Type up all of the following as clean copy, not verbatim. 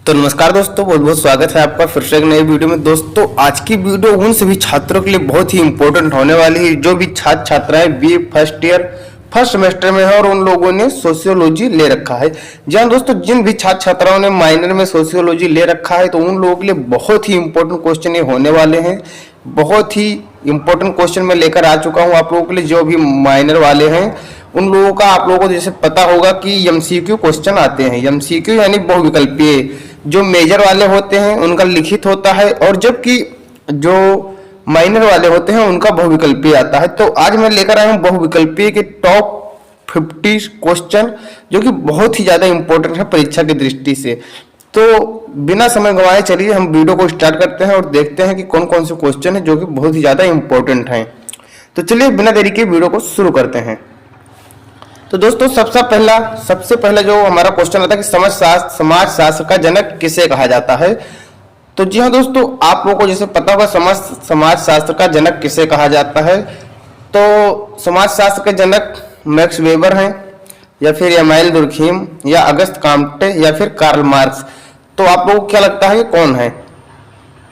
तो नमस्कार दोस्तों, बहुत बहुत स्वागत है आपका फिर से एक नई वीडियो में। दोस्तों आज की वीडियो उन सभी छात्रों के लिए बहुत ही इंपॉर्टेंट होने वाली है जो भी छात्र छात्राएं B first year first semester में है और उन लोगों ने सोशियोलॉजी ले रखा है। जी हाँ दोस्तों, जिन भी छात्र छात्राओं ने माइनर में सोशियोलॉजी ले रखा है तो उन लोगों के लिए बहुत ही इंपॉर्टेंट क्वेश्चन ये होने वाले हैं। बहुत ही इंपॉर्टेंट क्वेश्चन मैं लेकर आ चुका हूँ आप लोगों के लिए। जो भी माइनर वाले हैं उन लोगों का, आप लोगों को जैसे पता होगा कि एमसीक्यू क्वेश्चन आते हैं। एमसीक्यू यानी बहुविकल्पीय, जो मेजर वाले होते हैं उनका लिखित होता है और जबकि जो माइनर वाले होते हैं उनका बहुविकल्पीय आता है। तो आज मैं लेकर आया हूं बहुविकल्पीय के टॉप 50 क्वेश्चन जो कि बहुत ही ज्यादा इंपॉर्टेंट है परीक्षा की दृष्टि से। तो बिना समय गंवाए चलिए हम वीडियो को स्टार्ट करते हैं और देखते हैं कि कौन कौन से क्वेश्चन है जो कि बहुत ही ज्यादा इंपॉर्टेंट हैं। तो चलिए बिना देरी के वीडियो को शुरू करते हैं। तो दोस्तों सबसे पहला जो हमारा क्वेश्चन आता है कि समाज शास्त्र का जनक किसे कहा जाता है। तो जी हाँ दोस्तों, आप लोगों को जैसे पता होगा समाज शास्त्र का जनक किसे कहा जाता है। तो समाज शास्त्र के जनक मैक्स वेबर हैं या फिर एमाइल दुर्खीम या अगस्त काम्टे या फिर कार्ल मार्क्स। तो आप लोगों को क्या लगता है कौन है?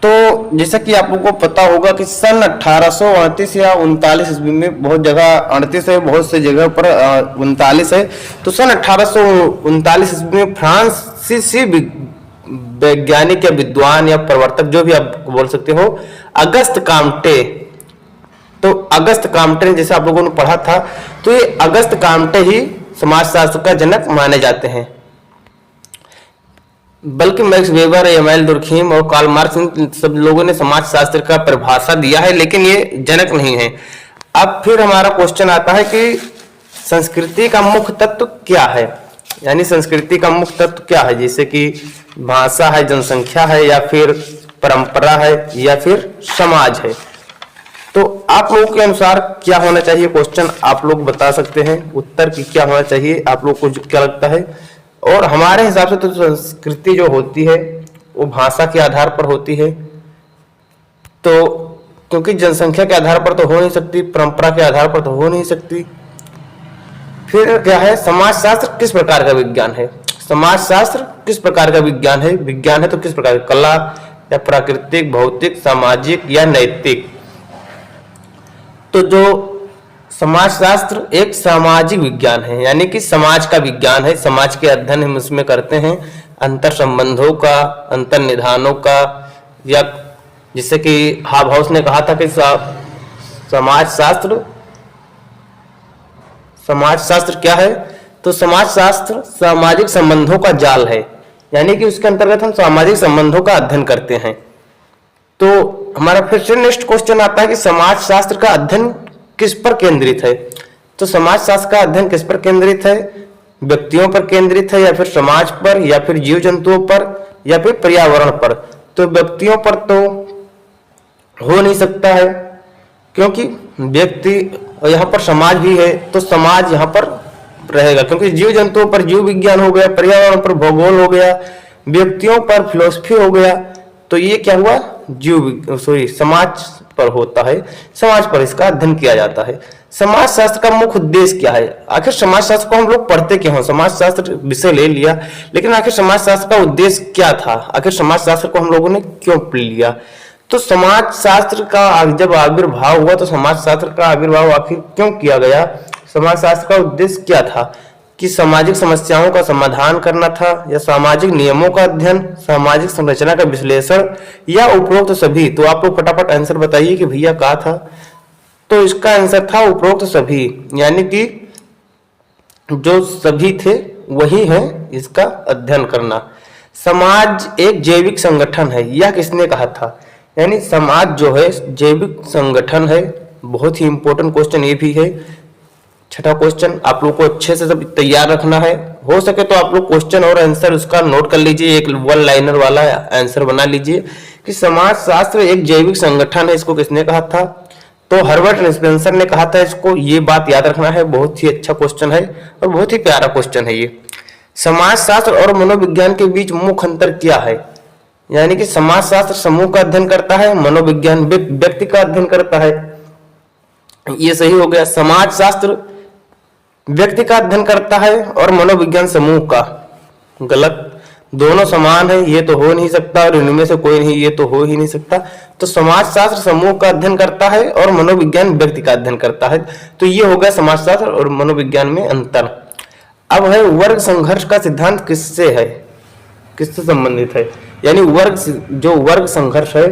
तो जैसा कि आप लोगों को पता होगा कि सन 1838 या 39 ईस्वी में, बहुत जगह 38 है, बहुत से जगह पर 39 है। तो सन 1839 ईस्वी में फ्रांसीसी वैज्ञानिक या विद्वान या प्रवर्तक, जो भी आप बोल सकते हो, अगस्त काम्टे। तो अगस्त काम्टे ने, जैसे आप लोगों ने पढ़ा था, तो ये अगस्त काम्टे ही समाजशास्त्र का जनक माने जाते हैं। बल्कि मैक्स वेबर, एमाइल दुर्खीम और कार्ल मार्क्स सब लोगों ने समाजशास्त्र का परिभाषा दिया है, लेकिन ये जनक नहीं है। अब फिर हमारा क्वेश्चन आता है कि संस्कृति का मुख्य तत्व क्या है, यानी संस्कृति का मुख्य तत्व क्या है, जैसे कि भाषा है, जनसंख्या है, या फिर परंपरा है, या फिर समाज है। तो आप लोगों के अनुसार क्या होना चाहिए क्वेश्चन, आप लोग बता सकते हैं उत्तर की क्या होना चाहिए, आप लोग को क्या लगता है। और हमारे हिसाब से तो संस्कृति जो होती है वो भाषा के आधार पर होती है। तो क्योंकि जनसंख्या के आधार पर तो हो नहीं सकती, परंपरा के आधार पर तो हो नहीं सकती। फिर क्या है, समाजशास्त्र किस प्रकार का विज्ञान है? समाजशास्त्र किस प्रकार का विज्ञान है? विज्ञान है तो किस प्रकार, कला या प्राकृतिक, भौतिक, सामाजिक या नैतिक? तो जो समाजशास्त्र एक सामाजिक विज्ञान है, यानी कि समाज का विज्ञान है। समाज के अध्ययन हम इसमें करते हैं, अंतर संबंधों का, अंतर निधानों का, या जिससे कि हाबहाउस ने कहा था कि समाजशास्त्र क्या है? तो समाजशास्त्र सामाजिक संबंधों का जाल है, यानी कि उसके अंतर्गत हम सामाजिक संबंधों का अध्ययन करते हैं। तो हमारा फिर से नेक्स्ट क्वेश्चन आता है कि समाजशास्त्र का अध्ययन किस पर केंद्रित है। तो समाजशास्त्र का अध्ययन किस पर केंद्रित है? व्यक्तियों पर केंद्रित है, या फिर समाज पर, या फिर जीव जंतुओं पर, या फिर पर्यावरण पर? तो व्यक्तियों पर तो हो नहीं सकता है, क्योंकि व्यक्ति, यहाँ पर समाज भी है तो समाज यहाँ पर रहेगा, क्योंकि जीव जंतुओं पर जीव विज्ञान हो गया, पर्यावरण पर भूगोल हो गया, व्यक्तियों पर फिलोसफी हो गया। तो ये क्या हुआ, समाज पर होता है, समाज पर इसका अध्ययन किया जाता है। समाजशास्त्र का मुख्य उद्देश्य क्या है? आखिर समाजशास्त्र को हम लोग पढ़ते क्यों हैं? समाजशास्त्र विषय ले लिया, लेकिन आखिर समाजशास्त्र का उद्देश्य क्या था? आखिर समाजशास्त्र को हम लोगों ने क्यों पढ़ लिया? तो समाजशास्त्र का जब आविर्भाव हुआ तो समाजशास्त्र का आविर्भाव आखिर क्यों किया गया? समाजशास्त्र का उद्देश्य क्या था? कि सामाजिक समस्याओं का समाधान करना था, या सामाजिक नियमों का अध्ययन, सामाजिक संरचना का विश्लेषण, या उपरोक्त सभी? तो आप लोग फटाफट आंसर बताइए कि भैया क्या था। तो इसका आंसर था उपरोक्त सभी, यानी कि जो सभी थे वही है इसका अध्ययन करना। समाज एक जैविक संगठन है, यह किसने कहा था? यानी समाज जो है जैविक संगठन है। बहुत ही इंपॉर्टेंट क्वेश्चन ये भी है। छठा क्वेश्चन आप लोग को अच्छे से सब तैयार रखना है। हो सके तो आप लोग क्वेश्चन और आंसर उसका नोट कर लीजिए, एक वन लाइनर वाला आंसर बना लीजिए कि समाजशास्त्र एक जैविक संगठन है, इसको किसने कहा था? तो हर्बर्ट स्पेंसर ने कहा था इसको। ये बात याद रखना है, बहुत ही अच्छा क्वेश्चन है और बहुत ही प्यारा क्वेश्चन है ये। समाजशास्त्र और मनोविज्ञान के बीच मुख्य अंतर क्या है? यानी कि समाजशास्त्र समूह का अध्ययन करता है, मनोविज्ञान व्यक्ति का अध्ययन करता है। ये सही हो गया। समाजशास्त्र व्यक्ति का अध्ययन करता है और मनोविज्ञान समूह का। गलत। दोनों समान है ये तो हो नहीं सकता, और इनमें से कोई नहीं ये तो हो ही नहीं सकता। तो समाजशास्त्र समूह का अध्ययन करता है और मनोविज्ञान व्यक्ति का अध्ययन करता है। तो ये हो गया समाजशास्त्र और मनोविज्ञान में अंतर। अब है वर्ग संघर्ष का सिद्धांत किससे है, किससे संबंधित है, यानी वर्ग संघर्ष है।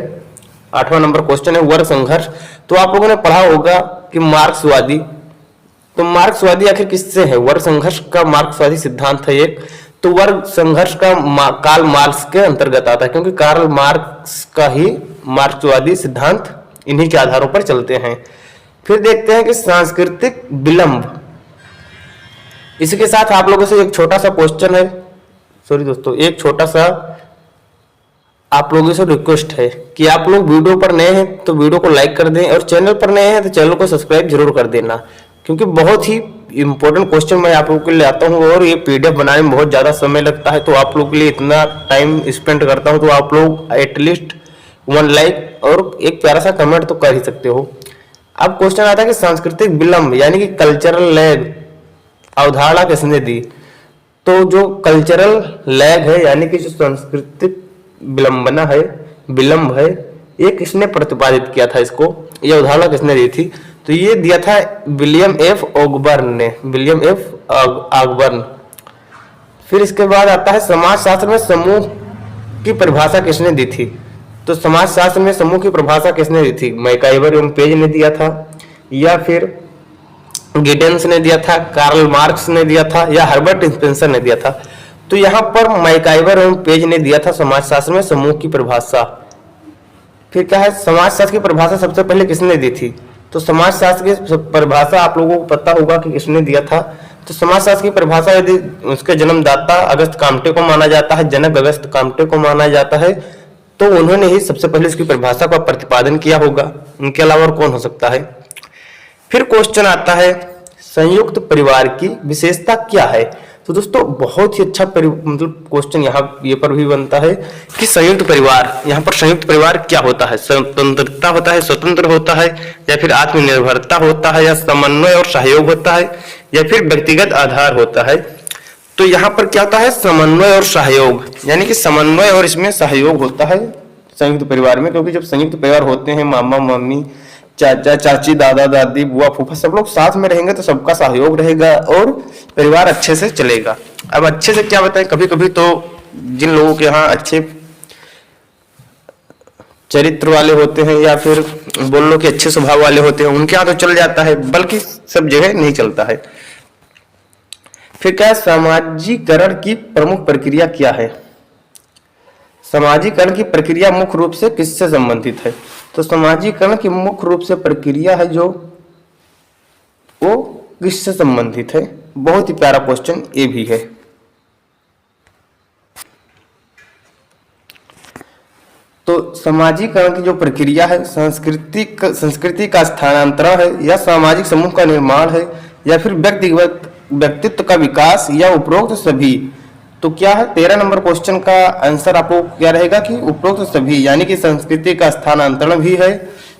8वां नंबर क्वेश्चन है वर्ग संघर्ष। तो आप लोगों ने पढ़ा होगा कि मार्क्सवादी, तो मार्क्सवादी आखिर किससे है, वर्ग संघर्ष का मार्क्सवादी सिद्धांत है एक। तो वर्ग संघर्ष का कार्ल मार्क्स के अंतर्गत आता है, क्योंकि कार्ल मार्क्स का ही मार्क्सवादी सिद्धांत इन्हीं के आधारों पर चलते हैं। फिर देखते हैं कि सांस्कृतिक विलंब, इसके साथ आप लोगों से एक छोटा सा क्वेश्चन है, सॉरी दोस्तों, एक छोटा सा आप लोगों से रिक्वेस्ट है कि आप लोग वीडियो पर नए हैं तो वीडियो को लाइक कर दें, और चैनल पर नए हैं तो चैनल को सब्सक्राइब जरूर कर देना, क्योंकि बहुत ही इंपॉर्टेंट क्वेश्चन मैं आप लोगों के लिए आता हूं, और ये पीडीएफ बनाने में बहुत ज़्यादा समय लगता है। तो आप लोगों के लिए इतना टाइम स्पेंड करता हूं, तो आप लोग एटलीस्ट 1 लाइक और एक प्यारा सा कमेंट तो कर ही सकते हो। अब क्वेश्चन आता है कि सांस्कृतिक विलंब यानी कि कल्चरल लैग अवधारणा किसने दी। तो जो कल्चरल लैग है यानी कि जो सांस्कृतिक विलंबना है, विलंब है, ये किसने प्रतिपादित किया था, इसको ये अवधारणा किसने दी थी। तो ये दिया था विलियम एफ ऑगबर्न ने, विलियम एफ ऑगबर्न। फिर इसके बाद आता है समाजशास्त्र में समूह की परिभाषा किसने दी थी। तो समाजशास्त्र में समूह की परिभाषा किसने दी थी, मैकाइवर एवं पेज ने दिया था, या फिर गिडेंस ने दिया था, कार्ल मार्क्स ने दिया था, या हर्बर्ट स्पेंसर ने दिया था। तो यहाँ पर मैकाइवर एवं पेज ने दिया था समाजशास्त्र में समूह की परिभाषा। फिर क्या है, समाजशास्त्र की परिभाषा सबसे पहले किसने दी थी। तो समाजशास्त्र की परिभाषा आप लोगों को पता होगा कि किसने दिया था। तो समाजशास्त्र की परिभाषा यदि उसके जन्मदाता अगस्त काम्टे को माना जाता है, जनक अगस्त काम्टे को माना जाता है, तो उन्होंने ही सबसे पहले उसकी परिभाषा का प्रतिपादन किया होगा, उनके अलावा और कौन हो सकता है। फिर क्वेश्चन आता है संयुक्त परिवार की विशेषता क्या है। तो दोस्तों बहुत ही अच्छा मतलब क्वेश्चन यहाँ ये पर भी बनता है कि संयुक्त परिवार, यहाँ पर संयुक्त परिवार क्या होता है, स्वतंत्रता होता है, स्वतंत्र होता है, या फिर आत्मनिर्भरता होता है, या समन्वय और सहयोग होता है, या फिर व्यक्तिगत आधार होता है। तो यहाँ पर क्या होता है, समन्वय और सहयोग, यानी कि समन्वय और इसमें सहयोग होता है संयुक्त परिवार में। क्योंकि जब संयुक्त परिवार होते हैं, मामा मामी, चाचा चाची, दादा दादी, बुआ फूफा सब लोग साथ में रहेंगे, तो सबका सहयोग रहेगा और परिवार अच्छे से चलेगा। अब अच्छे से क्या बताएं, कभी कभी तो जिन लोगों के यहाँ अच्छे चरित्र वाले होते हैं, या फिर बोल लो कि अच्छे स्वभाव वाले होते हैं, उनके यहाँ तो चल जाता है, बल्कि सब जगह नहीं चलता है। फिर क्या है, सामाजिकरण की प्रमुख प्रक्रिया क्या है। सामाजिकरण की प्रक्रिया मुख्य रूप से किससे संबंधित है। तो सामाजिकरण की मुख्य रूप से प्रक्रिया है जो वो किससे संबंधित है। बहुत ही प्यारा क्वेश्चन ये भी है। तो सामाजिकरण की जो प्रक्रिया है, संस्कृति का स्थानांतरण है, या सामाजिक समूह का निर्माण है, या फिर व्यक्तित्व का विकास, या उपरोक्त सभी। तो क्या है, 13 नंबर क्वेश्चन का आंसर आपको क्या रहेगा कि उपरोक्त सभी, यानी कि संस्कृति का स्थानांतरण भी है,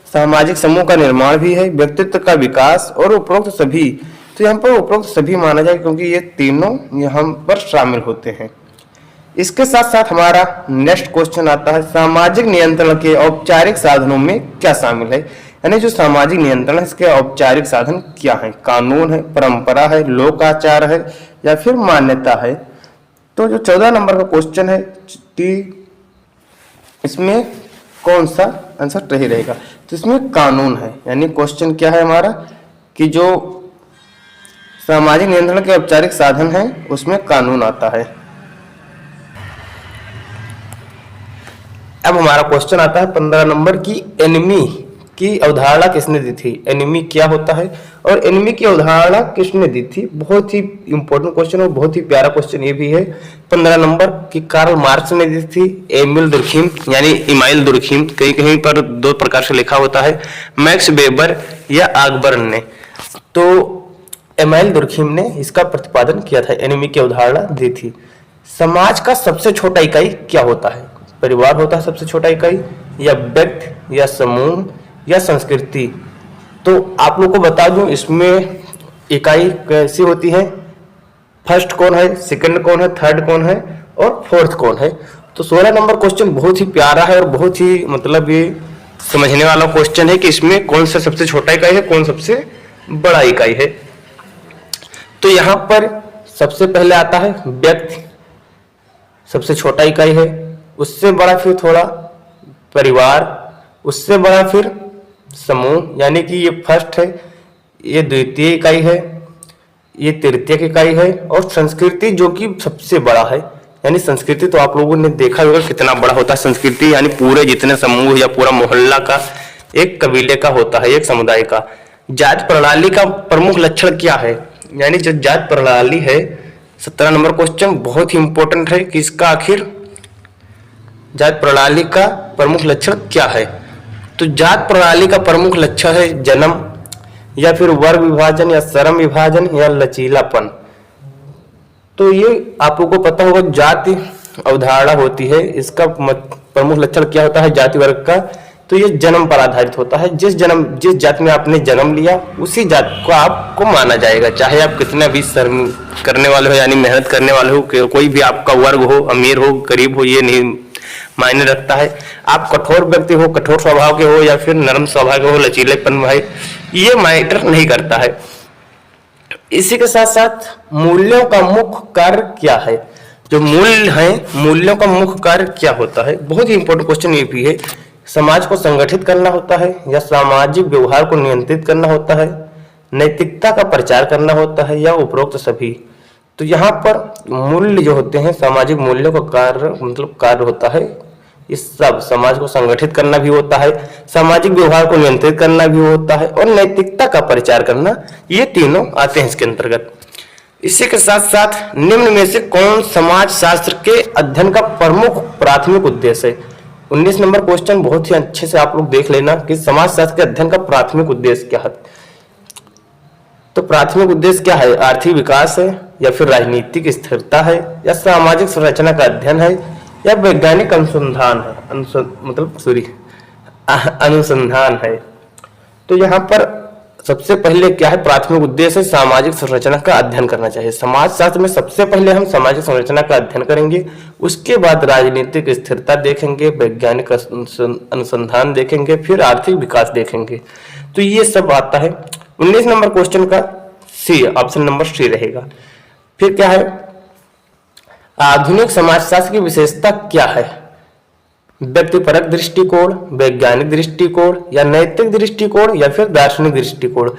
सामाजिक समूह का निर्माण भी है, व्यक्तित्व का विकास और उपरोक्त सभी। तो यहाँ पर उपरोक्त सभी माना जाए क्योंकि ये तीनों यहाँ पर शामिल होते हैं। इसके साथ साथ हमारा नेक्स्ट क्वेश्चन आता है सामाजिक नियंत्रण के औपचारिक साधनों में क्या शामिल है। यानी जो सामाजिक नियंत्रण है इसके औपचारिक साधन क्या है, कानून है, परंपरा है, लोकाचार है, या फिर मान्यता है। तो जो 14 नंबर का क्वेश्चन है कि इसमें कौन सा आंसर सही रहेगा। तो इसमें कानून है, यानी क्वेश्चन क्या है हमारा कि जो सामाजिक नियंत्रण के औपचारिक साधन है उसमें कानून आता है। अब हमारा क्वेश्चन आता है 15 नंबर की एनिमी की अवधारणा किसने दी थी। एनिमी क्या होता है और एनिमी की अवधारणा किसने दी थी। बहुत ही इंपॉर्टेंट क्वेश्चन और बहुत ही प्यारा क्वेश्चन ये भी है। 15 नंबर की कार्ल मार्क्स ने दी थी, एमिल दुर्खीम यानी इमाइल दुर्खीम, कहीं कहीं पर दो प्रकार से लिखा होता है, मैक्स वेबर या ऑगबर्न ने। तो एमिल दुर्खीम ने इसका प्रतिपादन किया था, एनिमी की अवधारणा दी थी। समाज का सबसे छोटा इकाई क्या होता है। परिवार होता है सबसे छोटा इकाई, या व्यक्ति, या समूह, या संस्कृति। तो आप लोग को बता दूं इसमें इकाई कैसी होती है, फर्स्ट कौन है, सेकंड कौन है, थर्ड कौन है और फोर्थ कौन है। तो 16 नंबर क्वेश्चन बहुत ही प्यारा है और बहुत ही मतलब ये समझने वाला क्वेश्चन है कि इसमें कौन सा सबसे छोटा इकाई है, कौन सबसे बड़ा इकाई है। तो यहाँ पर सबसे पहले आता है व्यक्ति, सबसे छोटा इकाई है, उससे बड़ा फिर थोड़ा परिवार, उससे बड़ा फिर समूह, यानी कि ये फर्स्ट है, ये द्वितीय इकाई है, ये तृतीयक इकाई है, और संस्कृति जो कि सबसे बड़ा है। यानी संस्कृति तो आप लोगों ने देखा होगा कितना बड़ा होता है संस्कृति, यानी पूरे जितने समूह या पूरा मोहल्ला का, एक कबीले का होता है, एक समुदाय का। जाति प्रणाली का प्रमुख लक्षण क्या है, यानी जो जाति प्रणाली है, 17 नंबर क्वेश्चन बहुत ही इंपॉर्टेंट है कि इसका आखिर जाति प्रणाली का प्रमुख लक्षण क्या है। तो जाति प्रणाली का प्रमुख लक्षण है जन्म, या फिर वर्ग विभाजन, या श्रम विभाजन, या लचीलापन। तो ये आप लोगों को पता होगा जाति अवधारणा होती है, इसका प्रमुख लक्षण क्या होता है जाति वर्ग का। तो ये जन्म पर आधारित होता है, जिस जाति में आपने जन्म लिया उसी जाति को आपको माना जाएगा, चाहे आप कितना भी श्रम करने वाले हो, यानी मेहनत करने वाले हो, कोई भी आपका वर्ग हो, अमीर हो, गरीब हो, ये नहीं मायने रखता है। आप कठोर व्यक्ति हो, कठोर स्वभाव के हो, या फिर नरम स्वभाव के हो, लचीलेपन भाई, ये मैटर नहीं करता है। इसी के साथ साथ मूल्यों का मुख्य कार्य क्या है, जो मूल्य है, मूल्यों का मुख्य कार्य क्या होता है, बहुत ही इंपॉर्टेंट क्वेश्चन ये भी है। समाज को संगठित करना होता है, या सामाजिक व्यवहार को नियंत्रित करना होता है, नैतिकता का प्रचार करना होता है, या उपरोक्त सभी। तो यहाँ पर मूल्य जो होते हैं, सामाजिक मूल्यों का कार्य मतलब कार्य होता है, इस सब समाज को संगठित करना भी होता है, सामाजिक व्यवहार को नियंत्रित करना भी होता है, और नैतिकता का प्रचार करना, ये तीनों आते हैं इसके अंतर्गत। इसी के साथ साथ निम्न में से कौन समाज शास्त्र के अध्ययन का प्रमुख प्राथमिक उद्देश्य है। 19 नंबर क्वेश्चन बहुत ही अच्छे से आप लोग देख लेना कि समाज शास्त्र के अध्ययन का प्राथमिक उद्देश्य क्या है। तो प्राथमिक उद्देश्य क्या है, आर्थिक विकास है, या फिर राजनीतिक स्थिरता है, या सामाजिक संरचना का अध्ययन है, या वैज्ञानिक अनुसंधान है, अनुसंधान है। तो यहाँ पर सबसे पहले क्या है, प्राथमिक उद्देश्य सामाजिक संरचना का अध्ययन करना चाहिए। समाज शास्त्र में सबसे पहले हम सामाजिक संरचना का अध्ययन करेंगे, उसके बाद राजनीतिक स्थिरता देखेंगे, वैज्ञानिक अनुसंधान देखेंगे, फिर आर्थिक विकास देखेंगे। तो ये सब आता है। 19 नंबर क्वेश्चन का सी, ऑप्शन नंबर सी रहेगा। फिर क्या है, आधुनिक समाजशास्त्र की विशेषता क्या है, व्यक्तिपरक दृष्टिकोण, वैज्ञानिक दृष्टिकोण, या नैतिक दृष्टिकोण, या फिर दार्शनिक दृष्टिकोण।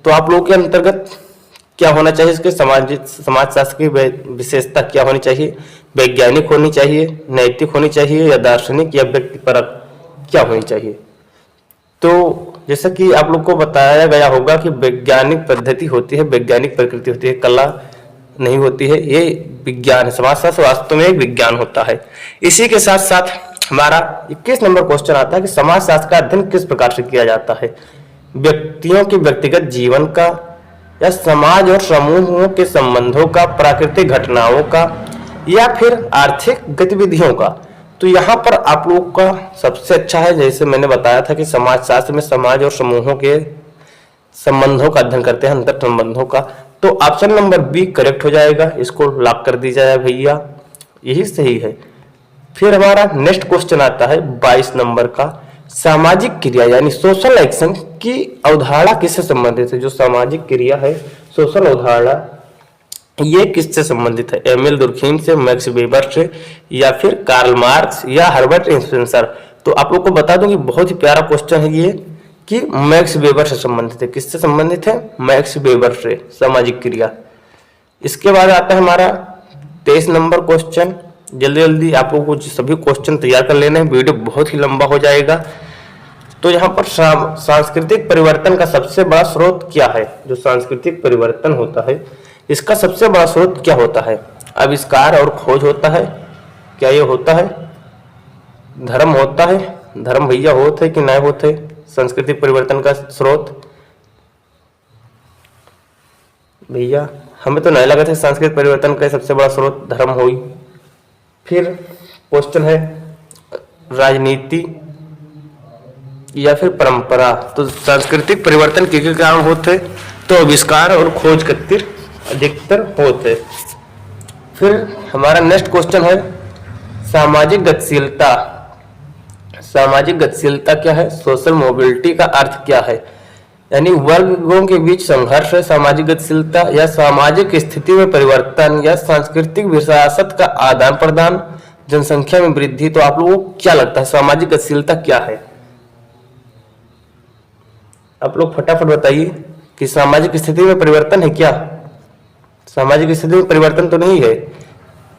तो आप लोगों के अंतर्गत क्या होना चाहिए, इसके समाजशास्त्र की विशेषता क्या होनी चाहिए, वैज्ञानिक होनी चाहिए, नैतिक होनी चाहिए, या दार्शनिक, या व्यक्तिपरक क्या होनी चाहिए। तो जैसा कि आप लोग को बताया गया होगा कि वैज्ञानिक पद्धति होती है, वैज्ञानिक प्रकृति होती है, कला नहीं होती है, ये विज्ञान है। समाजशास्त्र वास्तव में एक विज्ञान होता है। इसी के साथ साथ हमारा 21 नंबर क्वेश्चन आता है कि समाजशास्त्र का अध्ययन किस प्रकार से किया जाता है, व्यक्तियों के व्यक्तिगत जीवन का, या समाज और समूहों के संबंधों का, प्राकृतिक घटनाओं का, या फिर आर्थिक गतिविधियों का। तो यहाँ पर आप लोगों का सबसे अच्छा है, जैसे मैंने बताया था कि समाजशास्त्र में समाज और समूहों के संबंधों का अध्ययन करते हैं, अंतर संबंधों का। तो ऑप्शन नंबर बी करेक्ट हो जाएगा, इसको लॉक कर दी जाए भैया, यही सही है। फिर हमारा नेक्स्ट क्वेश्चन आता है 22 नंबर का, सामाजिक क्रिया यानी सोशल एक्शन की अवधारणा किससे संबंधित है। जो सामाजिक क्रिया है, सोशल अवधारणा, ये किससे संबंधित है, एमिल दुर्खीम से, मैक्स वेबर से, या फिर कार्ल मार्क्स, या हर्बर्ट स्पेंसर। तो आप लोग को बता दूं कि बहुत ही प्यारा क्वेश्चन है ये, कि मैक्स वेबर से संबंधित है। किससे संबंधित है, मैक्स वेबर से, सामाजिक क्रिया। इसके बाद आता है हमारा 23 नंबर क्वेश्चन। जल्दी जल्दी आप लोगों को सभी क्वेश्चन तैयार कर लेने हैं, वीडियो बहुत ही लंबा हो जाएगा। तो यहाँ पर सांस्कृतिक परिवर्तन का सबसे बड़ा स्रोत क्या है। जो सांस्कृतिक परिवर्तन होता है, इसका सबसे बड़ा स्रोत क्या होता है, आविष्कार और खोज होता है, क्या ये होता है, धर्म होता है, धर्म भैया होते कि नहीं होते सांस्कृतिक परिवर्तन का स्रोत। भैया हमें तो नहीं लगा था सांस्कृतिक परिवर्तन का सबसे बड़ा स्रोत धर्म हुई। फिर क्वेश्चन है राजनीति या फिर परंपरा। तो सांस्कृतिक परिवर्तन के कारण होते, तो आविष्कार और खोज खातिर अधिकतर होते। फिर हमारा नेक्स्ट क्वेश्चन है सामाजिक गतिशीलता, सामाजिक गतिशीलता क्या है? सोशल मोबिलिटी का अर्थ क्या है? यानी वर्गों के बीच संघर्ष है सामाजिक गतिशीलता, या सामाजिक स्थिति में परिवर्तन, या सांस्कृतिक विरासत का आदान प्रदान, जनसंख्या में वृद्धि। तो आप लोगों को क्या लगता है सामाजिक गतिशीलता क्या है? आप लोग फटाफट बताइए कि सामाजिक स्थिति में परिवर्तन है क्या? सामाजिक स्थिति में परिवर्तन तो नहीं है।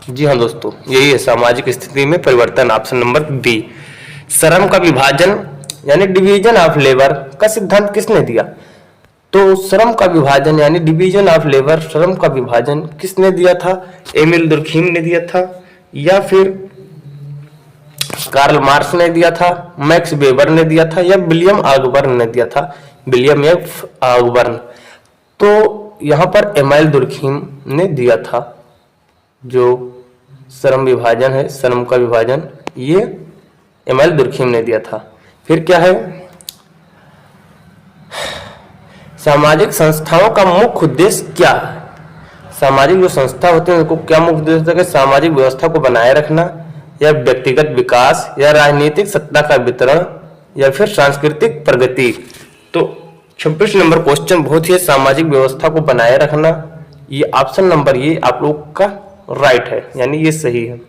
जी हाँ दोस्तों, यही है सामाजिक स्थिति में परिवर्तन, ऑप्शन नंबर बी। श्रम का विभाजन यानी डिवीजन ऑफ लेबर का सिद्धांत किसने दिया? तो श्रम का विभाजन यानी डिवीजन ऑफ लेबर, श्रम का विभाजन किसने दिया था? एमिल दुर्खीम ने दिया था, या फिर कार्ल मार्क्स ने दिया था, मैक्स वेबर ने दिया था, या विलियम ऑगबर्न ने दिया था, विलियम एफ ऑगबर्न। तो यहाँ पर एमिल दुर्खीम ने दिया था जो श्रम विभाजन है, श्रम का विभाजन, ये एमिल दुर्खीम ने दिया था। फिर क्या है? सामाजिक संस्थाओं का मुख्य उद्देश्य क्या है? सामाजिक जो संस्था होते हैं उनको क्या मुख्य उद्देश्य है? सामाजिक व्यवस्था को बनाए रखना, या व्यक्तिगत विकास, या राजनीतिक सत्ता का वितरण, या फिर सांस्कृतिक प्रगति। तो 26 नंबर क्वेश्चन बहुत ही सामाजिक व्यवस्था को बनाए रखना, ये ऑप्शन नंबर ये आप लोग का राइट है, यानी ये सही है।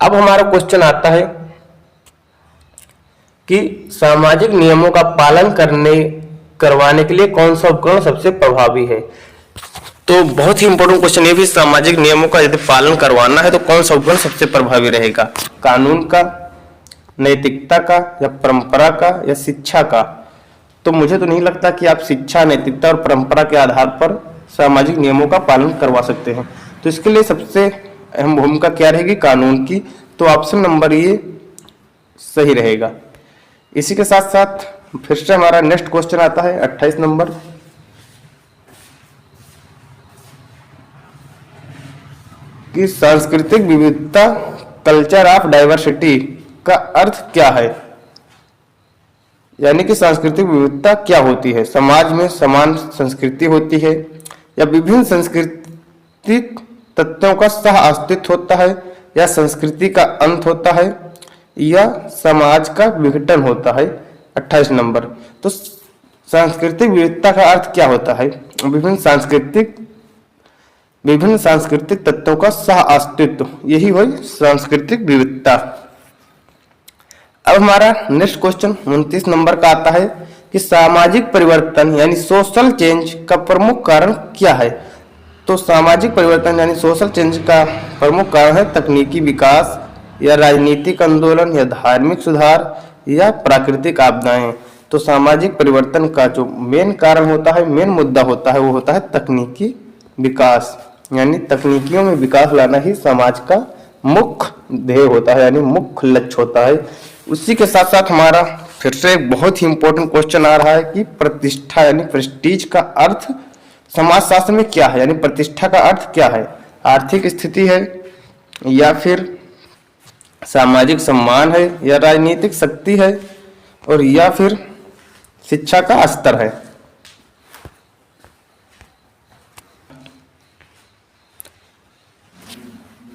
अब हमारा क्वेश्चन आता है कि सामाजिक नियमों का पालन करवाने के लिए कौन सा उपकरण सबसे प्रभावी है? तो बहुत ही इंपॉर्टेंट क्वेश्चन ये भी, सामाजिक नियमों का यदि पालन करवाना है तो कौन सा उपकरण सबसे प्रभावी रहेगा? कानून का, नैतिकता का, या परंपरा का, या शिक्षा का? तो मुझे तो नहीं लगता कि आप शिक्षा, नैतिकता और परंपरा के आधार पर सामाजिक नियमों का पालन करवा सकते हैं। तो इसके लिए सबसे अहम भूमिका क्या रहेगी? कानून की। तो ऑप्शन नंबर ये सही रहेगा। इसी के साथ साथ फिर से हमारा नेक्स्ट क्वेश्चन आता है 28 नंबर, कि सांस्कृतिक विविधता, कल्चर ऑफ डाइवर्सिटी का अर्थ क्या है? यानी कि सांस्कृतिक विविधता क्या होती है? समाज में समान संस्कृति होती है, या विभिन्न सांस्कृतिक तत्वों का सह अस्तित्व होता है, या संस्कृति का अंत होता है, या समाज का विघटन होता है? 28 नंबर। तो सांस्कृतिक विविधता का अर्थ क्या होता है? विभिन्न सांस्कृतिक तत्वों का सह अस्तित्व, यही हुई सांस्कृतिक विविधता। अब हमारा नेक्स्ट क्वेश्चन 29 नंबर का आता है कि सामाजिक परिवर्तन यानी सोशल चेंज का प्रमुख कारण क्या है? तो सामाजिक परिवर्तन यानी सोशल चेंज का प्रमुख कारण है तकनीकी विकास, या राजनीतिक आंदोलन, या धार्मिक सुधार, या प्राकृतिक आपदाएं। तो सामाजिक परिवर्तन का जो मेन कारण होता है, मेन मुद्दा होता है, वो होता है तकनीकी विकास, यानी तकनीकियों में विकास लाना ही समाज का मुख्य ध्येय होता है, यानी मुख्य लक्ष्य होता है। उसी के साथ साथ हमारा फिर से एक बहुत ही इंपॉर्टेंट क्वेश्चन आ रहा है कि प्रतिष्ठा यानी प्रेस्टीज का अर्थ समाजशास्त्र में क्या है? यानी प्रतिष्ठा का अर्थ क्या है? आर्थिक स्थिति है, या फिर सामाजिक सम्मान है, या राजनीतिक शक्ति है, और या फिर शिक्षा का स्तर है?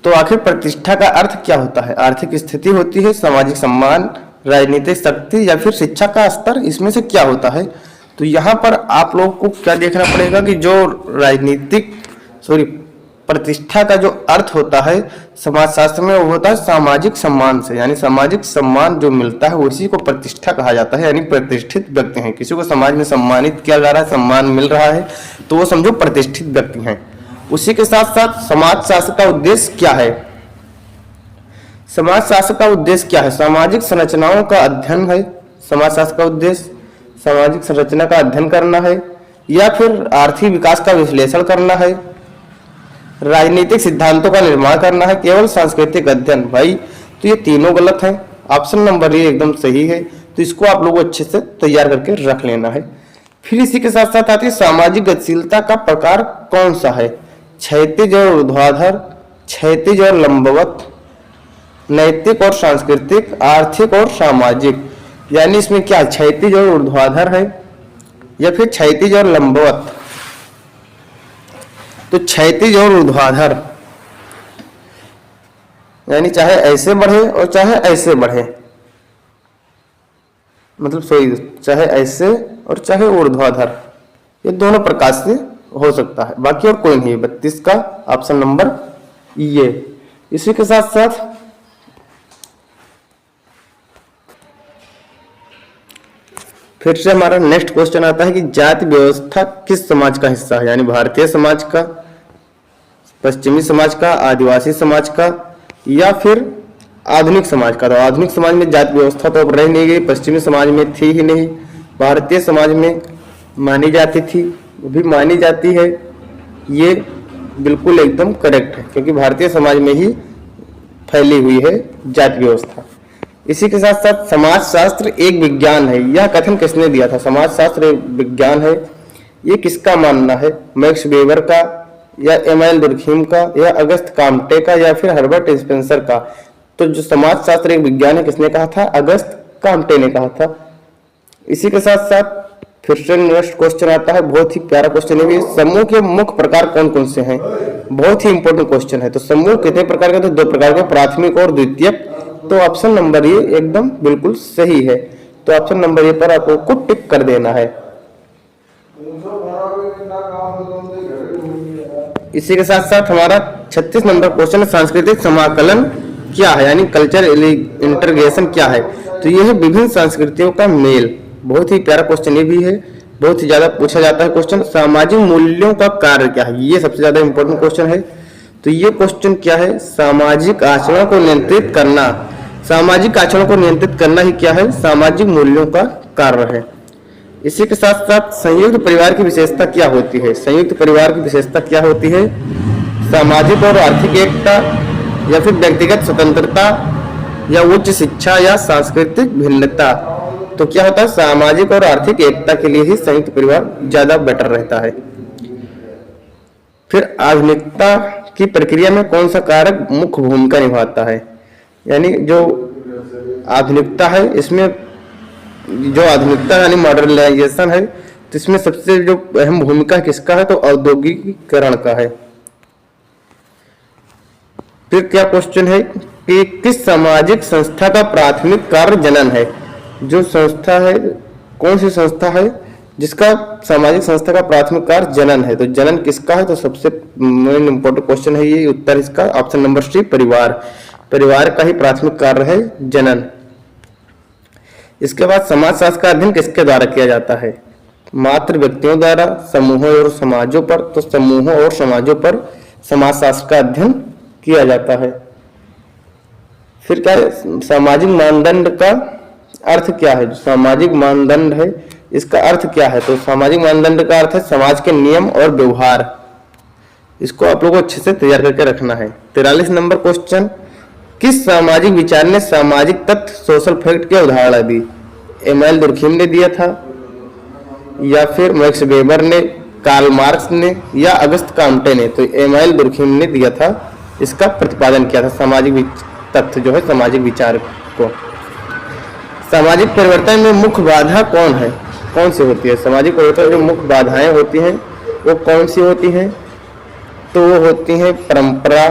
तो आखिर प्रतिष्ठा का अर्थ क्या होता है? आर्थिक स्थिति होती है, सामाजिक सम्मान, राजनीतिक शक्ति, या फिर शिक्षा का स्तर? इसमें से क्या होता है? तो यहाँ पर आप लोगों को क्या देखना पड़ेगा कि जो प्रतिष्ठा का जो अर्थ होता है समाजशास्त्र में, वो होता है सामाजिक सम्मान से, यानी सामाजिक सम्मान जो मिलता है उसी को प्रतिष्ठा कहा जाता है, यानी प्रतिष्ठित व्यक्ति हैं। किसी को समाज में सम्मानित किया जा रहा है, सम्मान मिल रहा है, तो वो समझो प्रतिष्ठित व्यक्ति हैं। उसी के साथ साथ समाजशास्त्र का उद्देश्य क्या है? समाजशास्त्र का उद्देश्य क्या है? सामाजिक संरचनाओं का अध्ययन है समाजशास्त्र का उद्देश्य। सामाजिक संरचना का अध्ययन करना है, या फिर आर्थिक विकास का विश्लेषण करना है, राजनीतिक सिद्धांतों का निर्माण करना है, केवल सांस्कृतिक अध्ययन? भाई तो ये तीनों गलत हैं। ऑप्शन नंबर ये एकदम सही है। तो इसको आप लोगों को अच्छे से तैयार करके रख लेना है। फिर इसी के साथ साथ आती है सामाजिक गतिशीलता का प्रकार कौन सा है? क्षैतिज और ऊर्ध्वाधर, क्षैतिज और लंबवत, नैतिक और सांस्कृतिक, आर्थिक और सामाजिक। यानी इसमें क्या क्षैतिज और ऊर्ध्वाधर है, या फिर क्षैतिज और लंबवत? तो क्षैतिज और ऊर्ध्वाधर, यानी चाहे ऐसे बढ़े और चाहे ऐसे बढ़े, मतलब सॉरी, चाहे ऐसे और चाहे ऊर्ध्वाधर, ये दोनों प्रकार से हो सकता है, बाकी और कोई नहीं है। 32 का ऑप्शन नंबर ये। इसी के साथ साथ फिर से हमारा नेक्स्ट क्वेश्चन आता है कि जाति व्यवस्था किस समाज का हिस्सा है, यानी भारतीय समाज का, पश्चिमी समाज का, आदिवासी समाज का, या फिर आधुनिक समाज का। तो आधुनिक समाज में जाति व्यवस्था तो अब रह नहीं गई, पश्चिमी समाज में थी ही नहीं, भारतीय समाज में मानी जाती थी, वो भी मानी जाती है। ये बिल्कुल एकदम करेक्ट है, क्योंकि भारतीय समाज में ही फैली हुई है जाति व्यवस्था। इसी के साथ साथ समाजशास्त्र एक विज्ञान है, यह कथन किसने दिया था? समाजशास्त्र एक विज्ञान है, ये किसका मानना है? मैक्स वेबर का, या एमाइल दुर्खीम का, या अगस्त काम्टे का, या फिर हर्बर्ट स्पेंसर का? तो जो समाजशास्त्र एक विज्ञान है किसने कहा था? अगस्त काम्टे ने कहा था। इसी के साथ साथ फिर से नेक्स्ट क्वेश्चन आता है, बहुत ही प्यारा क्वेश्चन है। समूह के मुख्य प्रकार कौन कौन से हैं? बहुत ही इंपॉर्टेंट क्वेश्चन है। तो समूह कितने प्रकार के? तो 2 प्रकार के, प्राथमिक और द्वितीयक। तो ऑप्शन नंबर ये एकदम बिल्कुल सही है। तो ऑप्शन नंबर ये पर आपको टिक कर देना है। इसी के साथ साथ हमारा 36 नंबर क्वेश्चन है, सांस्कृतिक समाकलन क्या है, यानी कल्चर इंटीग्रेशन क्या है? तो यह है विभिन्न संस्कृतियों का मेल। बहुत ही प्यारा क्वेश्चन ये भी है, बहुत ही ज्यादा पूछा जाता है क्वेश्चन। सामाजिक मूल्यों का कार्य क्या है? ये सबसे ज्यादा इंपॉर्टेंट क्वेश्चन है। तो ये क्वेश्चन क्या है? सामाजिक आचरण को नियंत्रित करना। सामाजिक आचरण को नियंत्रित करना ही क्या है? सामाजिक मूल्यों का कार्य है। इसी के साथ साथ संयुक्त परिवार की विशेषता क्या होती है? संयुक्त परिवार की विशेषता क्या होती है? सामाजिक और आर्थिक एकता, या फिर व्यक्तिगत स्वतंत्रता, या उच्च शिक्षा, या सांस्कृतिक भिन्नता। तो क्या होता है? सामाजिक और आर्थिक एकता के लिए ही संयुक्त परिवार ज्यादा बेटर रहता है। फिर आधुनिकता की प्रक्रिया में कौन सा कारक मुख्य भूमिका निभाता है? यानी जो आधुनिकता है, इसमें जो आधुनिकता यानी मॉडर्नाइजेशन है, तो इसमें सबसे जो अहम भूमिका किसका है? तो औद्योगिकीकरण का है। फिर क्या क्वेश्चन है कि किस सामाजिक संस्था का प्राथमिक कार्य जनन है? जो संस्था है, कौन सी संस्था है जिसका सामाजिक संस्था का प्राथमिक कार्य जनन है? तो जनन किसका है? तो सबसे मेन इंपॉर्टेंट क्वेश्चन है ये। उत्तर इसका ऑप्शन नंबर सी, परिवार। परिवार का ही प्राथमिक कार्य है जनन। इसके बाद समाजशास्त्र का अध्ययन किसके द्वारा किया जाता है? मात्र व्यक्तियों द्वारा, समूहों और समाजों पर। तो समूहों और समाजों पर समाजशास्त्र का अध्ययन किया जाता है। फिर क्या है? सामाजिक मानदंड का अर्थ क्या है? जो सामाजिक मानदंड है, इसका अर्थ क्या है? तो सामाजिक मानदंड का अर्थ है समाज के नियम और व्यवहार। इसको आप लोगों को अच्छे से तैयार करके रखना है। 43 नंबर क्वेश्चन, किस सामाजिक विचार ने सामाजिक तत्व सोशल फैक्ट के उदाहरण दी? एमाइल दुर्खीम ने दिया था, या फिर मैक्स वेबर ने, कार्ल मार्क्स ने, या अगस्त काम्टे ने? तो एमाइल दुर्खीम ने दिया था, इसका प्रतिपादन किया था सामाजिक तत्व जो है सामाजिक विचार को। सामाजिक परिवर्तन में मुख्य बाधा कौन है? कौन सी होती है? सामाजिक परिवर्तन में जो मुख्य बाधाएं होती हैं वो कौन सी होती हैं? तो वो होती हैं परंपरा,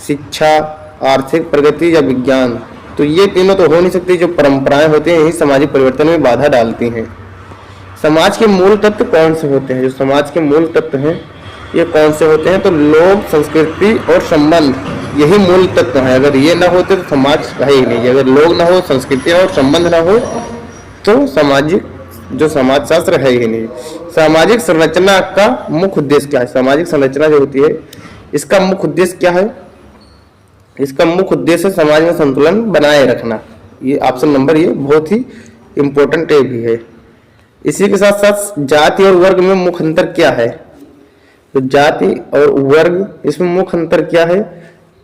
शिक्षा, आर्थिक प्रगति, या विज्ञान। तो ये तीनों तो हो नहीं सकती। जो परंपराएं होती हैं यही सामाजिक परिवर्तन में बाधा डालती हैं। समाज के मूल तत्व कौन से होते हैं? जो समाज के मूल तत्व हैं ये कौन से होते हैं? तो लोग, संस्कृति और संबंध, यही मूल तत्व है। अगर ये ना होते तो समाज है ही नहीं। अगर लोग ना हो, संस्कृति और संबंध ना हो, तो सामाजिक जो समाजशास्त्र है ही नहीं। सामाजिक संरचना का मुख्य उद्देश्य क्या है? सामाजिक संरचना जो होती है इसका मुख्य उद्देश्य क्या है? इसका मुख्य उद्देश्य समाज में संतुलन बनाए रखना। ये ऑप्शन नंबर ये बहुत ही इंपॉर्टेंट भी है। इसी के साथ साथ जाति और वर्ग में मुख्य अंतर क्या है? तो जाति और वर्ग, इसमें मुख्य अंतर क्या है?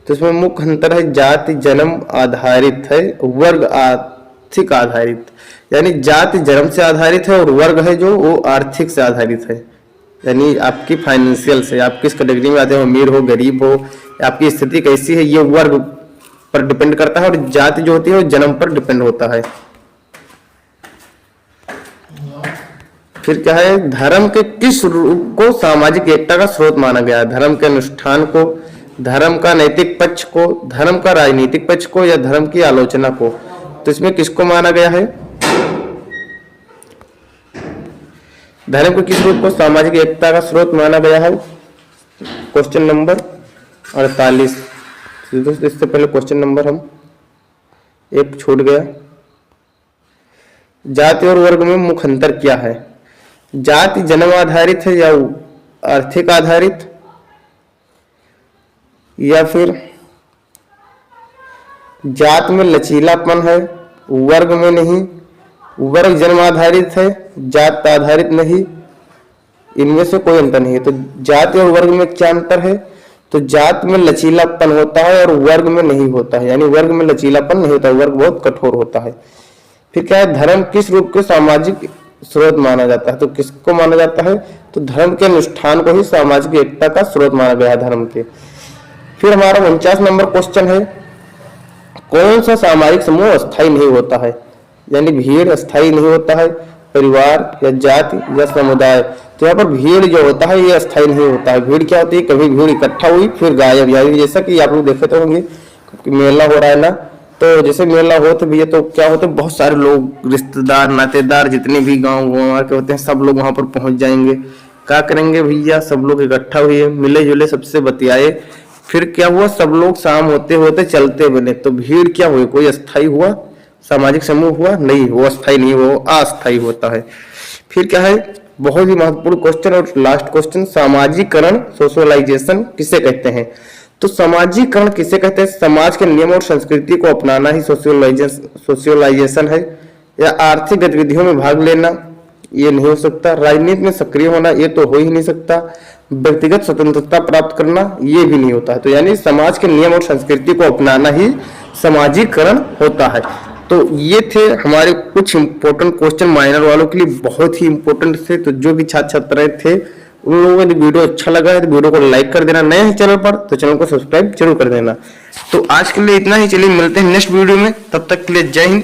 तो इसमें मुख्य अंतर है जाति जन्म आधारित है, वर्ग आर्थिक आधारित। यानी जाति जन्म से आधारित है और वर्ग है जो वो आर्थिक से आधारित है। यानी आपकी फाइनेंशियल से, आप किस कैटेगरी में आते हो, अमीर हो, गरीब हो, आपकी स्थिति कैसी है, ये वर्ग पर डिपेंड करता है। और जाति जो होती है वो जन्म पर डिपेंड होता है। फिर क्या है? धर्म के किस रूप को सामाजिक एकता का स्रोत माना गया है? धर्म के अनुष्ठान को, धर्म का नैतिक पक्ष को, धर्म का राजनीतिक पक्ष को, या धर्म की आलोचना को। तो इसमें किसको माना गया है? धर्म के किस स्रोत को सामाजिक एकता का स्रोत माना गया है? Question number 48। इससे पहले क्वेश्चन नंबर हम एक छूट गया। जाति और वर्ग में मुख्य अंतर क्या है? जाति जन्म आधारित है या आर्थिक आधारित, या फिर जात में लचीलापन है, वर्ग में नहीं। वर्ग जन्म आधारित है, जात आधारित नहीं। इनमें से कोई अंतर नहीं है। तो जाति और वर्ग में क्या अंतर है? तो जात में लचीलापन होता है और वर्ग में नहीं होता है, यानी वर्ग में लचीलापन नहीं होता, वर्ग बहुत कठोर होता है। फिर क्या है? धर्म किस रूप के सामाजिक स्रोत माना जाता है? तो किसको माना जाता है? तो धर्म के अनुष्ठान को ही सामाजिक एकता का स्रोत माना गया है धर्म के। फिर हमारा 49 नंबर क्वेश्चन है, कौन सा सामाजिक समूह अस्थायी नहीं होता है? यानी भीड़ अस्थायी नहीं होता है, परिवार या जाति या समुदाय। तो यहाँ पर भीड़ जो होता है ये अस्थायी नहीं होता है। भीड़ क्या होती है? कभी भीड़ इकट्ठा हुई फिर गायब, यानी जैसा कि आप लोग देखे तो होंगे मेला हो रहा है ना, तो जैसे मेला हो तो भैया तो क्या होते हैं, बहुत सारे लोग, रिश्तेदार, नातेदार, जितने भी गाँव के होते हैं सब लोग वहां पर पहुंच जाएंगे। क्या करेंगे भैया? सब लोग इकट्ठा हुए, मिले जुले, सबसे बतियाए। फिर क्या हुआ? सब लोग शाम होते होते चलते बने। तो भीड़ क्या हुई? कोई अस्थायी हुआ सामाजिक समूह हुआ? नहीं, वो अस्थायी नहीं, वो अस्थायी होता है। फिर क्या है? बहुत ही महत्वपूर्ण क्वेश्चन और लास्ट क्वेश्चन, सामाजिकरण सोशलाइजेशन किसे कहते हैं? तो सामाजिकरण किसे कहते हैं? समाज के नियम और संस्कृति को अपनाना ही सोशलाइजेशन है। या आर्थिक गतिविधियों में भाग लेना, ये नहीं हो सकता। राजनीति में सक्रिय होना, ये तो हो ही नहीं सकता। व्यक्तिगत स्वतंत्रता प्राप्त करना, ये भी नहीं होता है। तो यानी समाज के नियम और संस्कृति को अपनाना ही सामाजिकरण होता है। तो ये थे हमारे कुछ इंपॉर्टेंट क्वेश्चन, माइनर वालों के लिए बहुत ही इंपॉर्टेंट थे। तो जो भी छात्र छात्राएं थे उन लोगों को वीडियो अच्छा लगा है तो वीडियो को लाइक कर देना। नए हैं चैनल पर तो चैनल को सब्सक्राइब जरूर कर देना। तो आज के लिए इतना ही, चलिए मिलते हैं नेक्स्ट वीडियो में, तब तक के लिए जय हिंद।